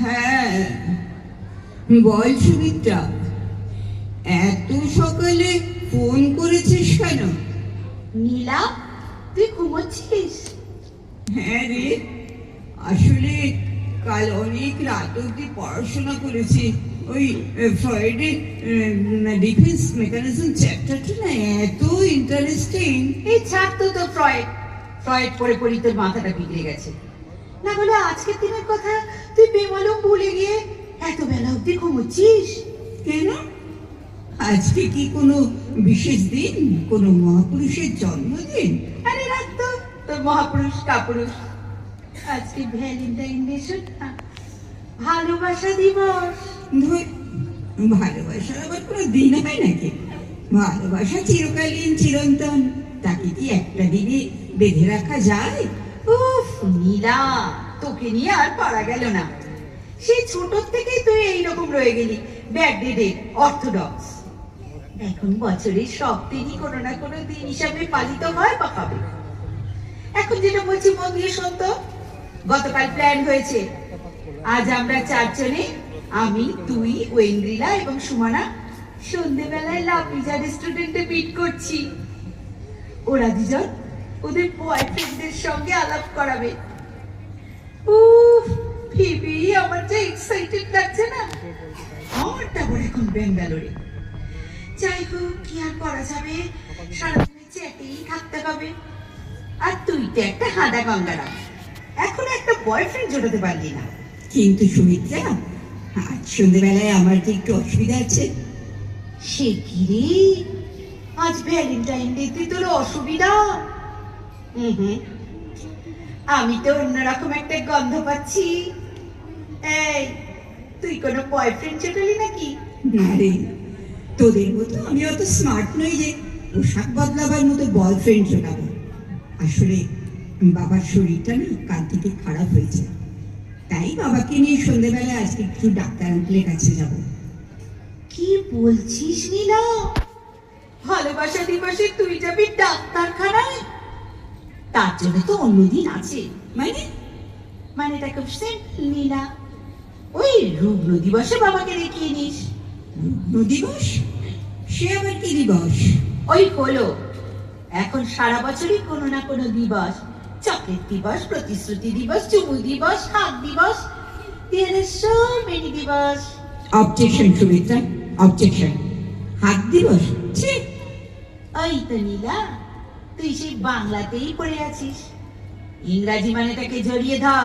হ্যাঁ, বল সুমিত্রা, এত সকালে ফোন করেছিস কেন? নীলা, তুই ঘুমোচ্ছিস? হ্যাঁ রে, আসলে কাল অনেক রাত অব্দি পড়াশোনা করেছি। ওই ফ্রয়েডের ডিফেন্স মেকানিজম চ্যাপ্টারটা না এত ইন্টারেস্টিং। এই ছাড় তো, তো ফ্রয়েড ফ্রয়েড পড়ে পড়ি তোর মাথাটা বিগড়ে গেছে। না হলে আজকের দিনের কথা তুই বেমালুম ভুলে গিয়ে এত বেলা অব্দি ঘুমোচ্ছিস কেন? আজকে কি কোনো বিশেষ দিন, কোনো মহাপুরুষের জন্মদিন? আরে রাখ তো তোর মহাপুরুষ কাপুরুষ। আজকে ভ্যালেন্টাইন ডে, না ভালোবাসা দিবস। ধুর, ভালোবাসার আবার কোনো দিন হয় নাকি? ভালোবাসা চিরকালীন, চিরন্তন। তাকে কি একটা দিনে বেঁধে রাখা যায়? উফ নীলা, তোকে নিয়ে আর পারা গেল না। সেই ছোট থেকেই তুই এইরকম রয়ে গেলি, ব্যাকডেটেড, অর্থোডক্স। এখন বছরের সব দিনই কোনো না কোনো দিন হিসাবে পালিত হয় বা হবে। এখন যেটা বলছি মন দিয়ে শোন তো। গতকাল প্ল্যান হয়েছে, আজ আমরা চারজনে, আমি, তুই, ওয়েন্দ্রিলা এবং সুমনা, সন্ধ্যেবেলায় লাভলিজা রেস্টুরেন্টে মিট করছি। ওরা দুজন ওদের বয়ফ্রেন্ডদের সঙ্গে আলাপ করাবে। উফ, ভেবেই আমার যা এক্সাইটেড লাগছে না। আমারটা বড় এখন ব্যাঙ্গালোরে। যাই হোক, কি আর করা যাবে, সারাদিনে চ্যাটেই থাকতে হবে। আর তুই তো একটা হাঁদা গঙ্গারাম, এখন একটা বয়ফ্রেন্ড জোটাতে পারলি না। কিন্তু সুমিত্রা, আজ সন্ধ্যেবেলায় আমার যে একটু অসুবিধা আছে। সে কি রে, আজ ভ্যালেন্টাইন ডেতে তোর অসুবিধা? হুম, আমি তো অন্যরকম একটা গন্ধ পাচ্ছি। এই, তুই কোনো বয়ফ্রেন্ড জোটালি নাকি? না রে, তোদের মতো আমি অত স্মার্ট নই যে পোশাক বদলাবার মতো বয়ফ্রেন্ড জোটাবো। আসলে বাবার শরীরটা না কাল থেকে খারাপ হয়েছে, তাই বাবাকে নিয়ে সন্ধ্যেবেলায় আজকে একটু ডাক্তার আঙ্কেলের কাছে যাব। কি বলছিস নীলা? ভালোবাসা দিবসে তুই যাবি ডাক্তারখানায়? তার জন্য তো অন্যদিন আছে। মানে? মানেটা খুব সিম্পল নীলা। ওই রুগ্ন দিবসে বাবাকে দেখিয়ে নিস। দিবস? সে আবার কি দিবস? ওই হলো, এখন সারা বছরই কোনো না কোনো দিবস। চকলেট দিবস, প্রতিশ্রুতি দিবস, চুমু দিবস, হাত দিবস, there are so many দিবস। Objection Sumitra, objection. হাত দিবস? ছি! ওই তো নীলা, তুই সেই বাংলাতেই পড়ে আছিস, ইংরাজি মানেটাকে জড়িয়ে ধর।